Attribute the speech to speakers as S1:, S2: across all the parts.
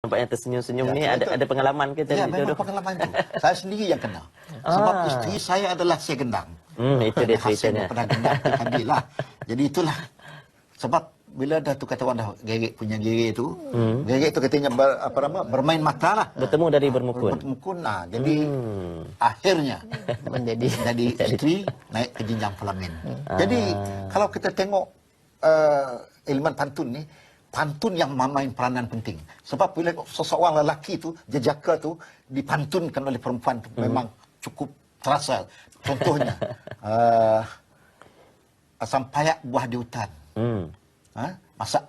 S1: nampaknya tersenyum-senyum
S2: Ya,
S1: ni
S2: sebab
S1: ada pengalaman ke
S2: Ya,
S1: tadi
S2: memang
S1: tu?
S2: pengalaman itu. Saya sendiri yang kena. Sebab isteri saya adalah si gendang.
S1: Itu dia
S2: Hasil
S1: ceritanya.
S2: daripada gendang itu tadi lah. Jadi itulah. Sebab bila dah tu kata orang dah gerik punya gerik tu, gerik tu katanya bermain mata lah.
S1: Bertemu dari bermukun.
S2: Bermukun. Jadi akhirnya jadi isteri naik ke jenjang pelamin. Jadi kalau kita tengok elemen pantun ni, pantun yang memain peranan penting. Sebab bila seseorang lelaki tu, jejaka tu dipantunkan oleh perempuan tu memang cukup terasa. Contohnya asam payak buah di hutan. Masak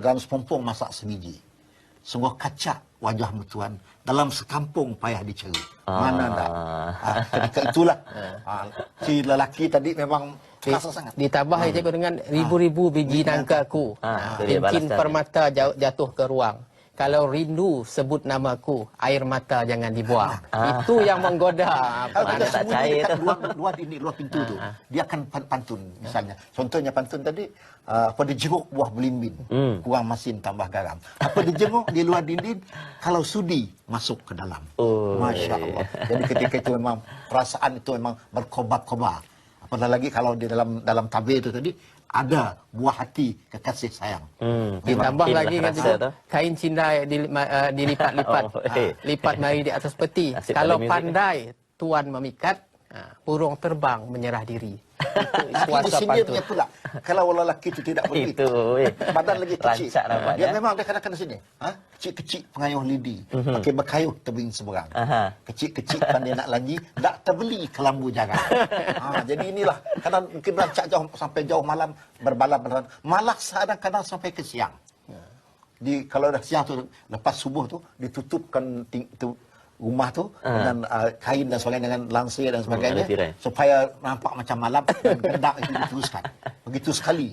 S2: dalam sepompong masak sebiji. Sungguh kacak wajahmu tuan, dalam sekampung payah dicari. Mana dah? Ketika itulah si lelaki tadi memang terasa sangat.
S3: Ditambah cikgu dengan ribu-ribu biji nangkaku. Mungkin permata jatuh ke ruang. Kalau rindu sebut namaku, air mata jangan dibuang. Itu yang menggoda.
S2: Kalau kita
S1: tak
S2: sembunyi
S1: cair
S2: dekat
S1: tu.
S2: luar pintu tu, dia akan pantun misalnya. Contohnya pantun tadi, apa dijenguk buah belimbing, kurang masin tambah garam. Apa dijenguk di luar dinding, kalau sudi masuk ke dalam. Masya Allah. Jadi ketika itu memang perasaan itu memang berkobar-kobar. Apalagi lagi kalau di dalam tabir itu tadi ada buah hati kekasih sayang.
S3: Ditambah lagi kan
S1: rasa tu.
S3: kain cindai dilipat-lipat. Lipat mari di atas peti.
S1: Asyik
S3: Kalau
S1: pada muzik,
S3: pandai tuan memikat, burung terbang menyerah diri. Itu
S2: Laki
S3: kuasa
S2: disindir
S3: pantun.
S2: punya pula. Kalau lelaki itu tidak begitu.
S1: Itu,
S2: Badan lagi kecil.
S1: rancak nampaknya.
S2: Dia memang dia kadang-kadang sini. Kecil-kecil pengayuh lidi. Pakai berkayuh tebing seberang. Kecil-kecil kan dia nak lanji, tak terbeli kelambu jarang. Jadi inilah. Kadang mungkin rancak jauh sampai jauh malam berbalan-balan. Malah kadang-kadang sampai ke siang. Kalau dah siang tu, lepas subuh tu, ditutupkan rumah tu dengan kain dan sebagainya, dengan langsir dan sebagainya, supaya nampak macam malam, dan gendang itu diteruskan. Begitu sekali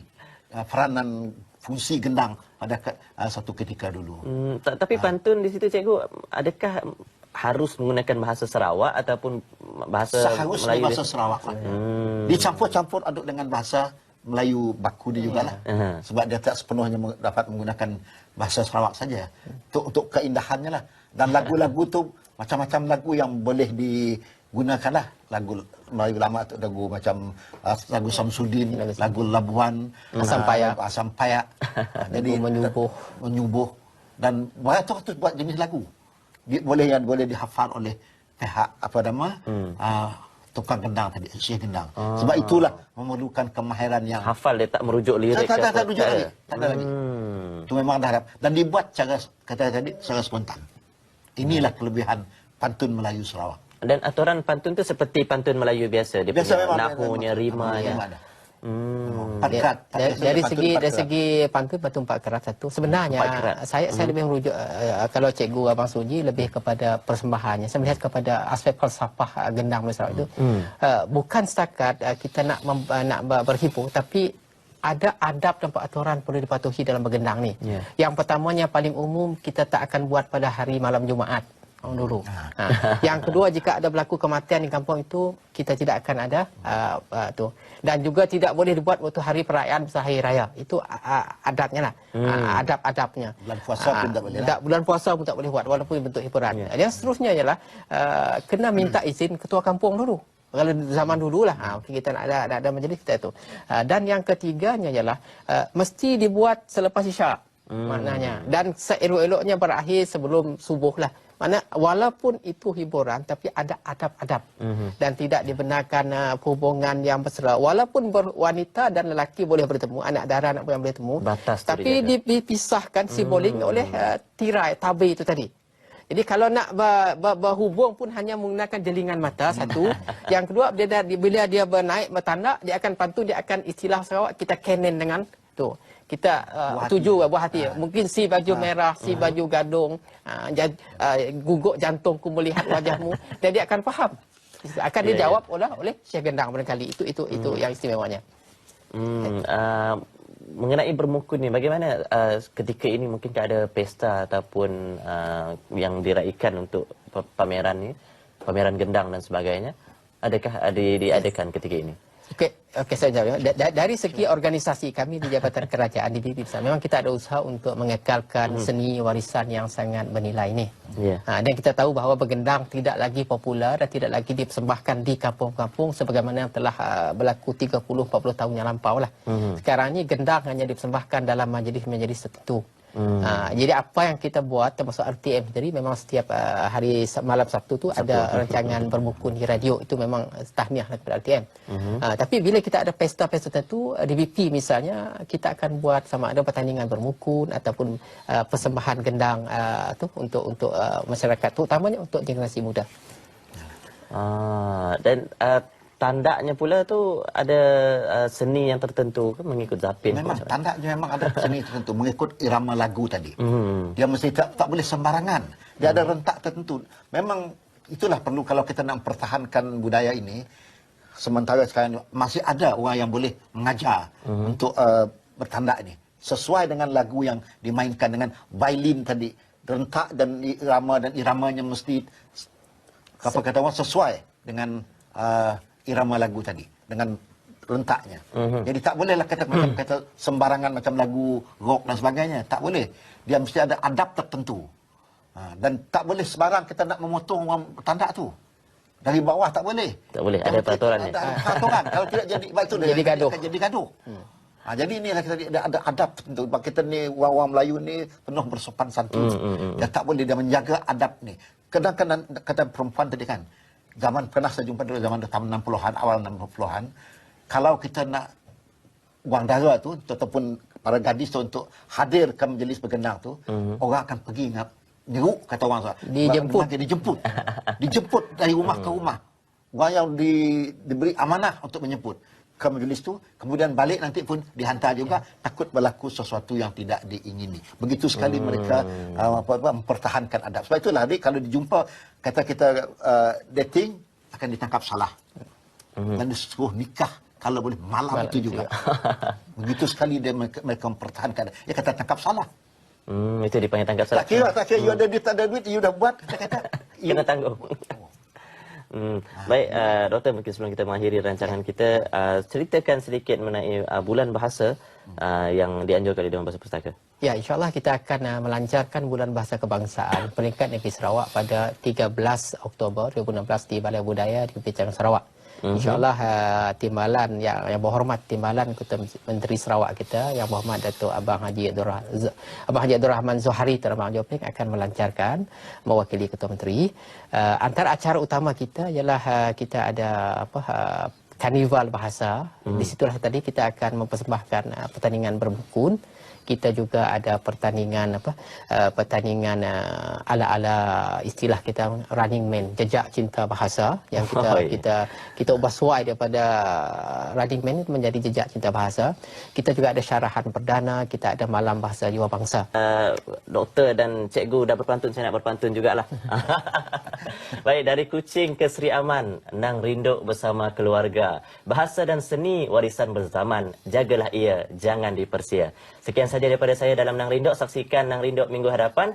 S2: peranan fungsi gendang pada satu ketika dulu.
S1: Tapi pantun di situ cikgu, adakah harus menggunakan bahasa Sarawak ataupun bahasa
S2: Seharusnya
S1: Melayu?
S2: bahasa Sarawak lah. Dicampur-campur aduk dengan bahasa Melayu baku dia jugalah. Sebab dia tak sepenuhnya dapat menggunakan bahasa Sarawak saja. Untuk keindahannya lah. Dan lagu-lagu tu macam-macam lagu yang boleh digunakan lah. Lagu Melayu lama tu, lagu macam lagu Samsudin, lagu Labuan,
S3: Asam
S2: Payak. Jadi menyubuh. Dan banyak tu buat jenis lagu. Boleh dihafal oleh pihak tukang gendang tadi, Syekh gendang. Sebab itulah memerlukan kemahiran yang
S1: hafal, dia tak merujuk lirik.
S2: Tak rujuk lagi. Tak ada lagi. Itu memang dah harap. Dan dibuat secara spontan. Inilah kelebihan pantun Melayu Sarawak.
S1: Dan aturan pantun tu seperti pantun Melayu biasa. Dia
S2: Biasa
S1: punya
S2: memang,
S1: nahunya, rimanya.
S3: Dari segi pantun 4 kerat satu. Sebenarnya saya lebih merujuk, kalau cikgu Abang Suji lebih kepada persembahannya. Saya melihat kepada aspek falsafah gendang Melayu itu. Bukan setakat kita nak berhibur, tapi ada adab dan peraturan perlu dipatuhi dalam bergendang ni. Yang pertamanya paling umum, kita tak akan buat pada hari malam Jumaat dulu. Yang kedua, jika ada berlaku kematian di kampung itu, kita tidak akan ada tu. Dan juga tidak boleh dibuat waktu hari perayaan besar hari raya. Itu adabnya lah. Adab-adabnya.
S2: Bulan puasa pun tak boleh lah.
S3: Bulan puasa pun tak boleh buat walaupun bentuk hiburan. Yang seterusnya ialah kena minta izin ketua kampung dulu. Kalau zaman dulu lah, kita nak ada majlis kita itu. Dan yang ketiganya ialah mesti dibuat selepas isyak, maknanya. Dan seelok-eloknya berakhir sebelum subuh lah. Mana walaupun itu hiburan, tapi ada adab-adab. Dan tidak dibenarkan hubungan yang bersela. Walaupun wanita dan lelaki boleh bertemu, anak dara anak boleh bertemu, tapi dipisahkan simbolik oleh tirai, tabir itu tadi. Jadi kalau nak berhubung pun hanya menggunakan jelingan mata, satu. Yang kedua, bila dia bernaik, bertandak, dia akan pantun, dia akan istilah Sarawak, kita kenen dengan tu. Kita tuju buah hati. Mungkin si baju merah, si baju gadung, guguk jantungku melihat wajahmu, dan dia akan faham. Akan dijawab oleh Syekh Gendang barangkali. Itu yang istimewanya.
S1: Mengenai bermukun ni, bagaimana ketika ini mungkinkah ada pesta ataupun yang diraikan untuk pameran ni, pameran gendang dan sebagainya, adakah diadakan ketika ini?
S3: Okey, saya jawab. Dari segi organisasi kami di Jabatan Kerajaan di BB Besar, memang kita ada usaha untuk mengekalkan seni warisan yang sangat bernilai ini.
S1: Yeah.
S3: Dan kita tahu bahawa bergendang tidak lagi popular dan tidak lagi dipersembahkan di kampung-kampung sebagaimana yang telah berlaku 30-40 tahun yang lampau lah. Sekarang ni gendang hanya dipersembahkan dalam majlis-majlis tertentu. Jadi apa yang kita buat termasuk RTM sendiri, memang setiap hari malam Sabtu tu ada rancangan bermukun di radio, itu memang tahniah daripada RTM. Tapi bila kita ada pesta-pesta tertentu di BP misalnya, kita akan buat sama ada pertandingan bermukun ataupun persembahan gendang tu untuk masyarakat, terutamanya untuk generasi muda.
S1: Dan tandanya pula tu ada seni yang tertentu ke mengikut zapin?
S2: Memang tandanya memang ada seni tertentu mengikut irama lagu tadi. Dia mesti tak boleh sembarangan. Dia ada rentak tertentu. Memang itulah perlu kalau kita nak mempertahankan budaya ini. Sementara sekarang masih ada orang yang boleh mengajar untuk bertandak ini sesuai dengan lagu yang dimainkan dengan violin tadi. Rentak dan iramanya mesti apa kata orang sesuai dengan irama lagu tadi dengan rentaknya. Jadi tak bolehlah kata sembarangan macam lagu rock dan sebagainya. Tak boleh. Dia mesti ada adab tertentu. Dan tak boleh sembarang kita nak memotong orang bertandak tu. Dari bawah tak boleh.
S1: Tak boleh, ada peraturan ni.
S2: Ada peraturan. Kalau tidak jadi itu
S3: Jadi gaduh.
S2: Jadi gaduh. Jadi inilah kita ada adab tertentu. Kita ni orang Melayu ni penuh bersopan santun. Dia tak boleh dia menjaga adab ni. Kadang-kadang kata perempuan tadi kan, zaman pernah saya jumpa dulu zaman tahun 60-an, awal 60-an, kalau kita nak wang dara tu ataupun para gadis tu untuk hadir ke majlis bergendang tu, orang akan pergi nyeruk kata orang tu. Dijemput dari rumah ke rumah. Orang yang diberi amanah untuk menjemput ke majlis tu, kemudian balik nanti pun dihantar juga, takut berlaku sesuatu yang tidak diingini. Begitu sekali mereka mempertahankan adab. Sebab itulah adik kalau dijumpa kata kita dating akan ditangkap salah. Dan disuruh nikah kalau boleh malam itu juga. Begitu sekali mereka mempertahankan. Dia kata tangkap salah.
S1: Itu dipanggil tangkap salah.
S2: Tak kira you ada duit tak ada duit, you dah buat kata
S1: kena tanggung. Baik, Doktor, mungkin sebelum kita mengakhiri rancangan kita, ceritakan sedikit mengenai bulan bahasa yang dianjurkan di Dewan Bahasa Pustaka.
S3: Ya, insyaAllah kita akan melancarkan Bulan Bahasa Kebangsaan peringkat negeri Sarawak pada 13 Oktober 2016 di Balai Budaya di Pecahan Sarawak. InsyaAllah timbalan yang berhormat, timbalan Ketua Menteri Sarawak kita yang berhormat Datuk Abang Haji Abdul Rahman Zohari Terbang Joping akan melancarkan mewakili Ketua Menteri. Antara acara utama kita ialah kita ada karnival bahasa. Di situlah tadi kita akan mempersembahkan pertandingan bermukun. Kita juga ada pertandingan pertandingan ala-ala istilah kita Running Man, jejak cinta bahasa yang kita ubah suai daripada Running Man itu menjadi jejak cinta bahasa. Kita juga ada syarahan perdana, kita ada malam bahasa jiwa bangsa.
S1: Doktor dan cikgu dah berpantun, saya nak berpantun jugalah. Baik, dari Kuching ke Seri Aman, Nang Rinduk bersama keluarga. Bahasa dan seni warisan berzaman, jagalah ia, jangan dipersia. Sekian saja daripada saya dalam Nang Rinduk. Saksikan Nang Rinduk minggu hadapan.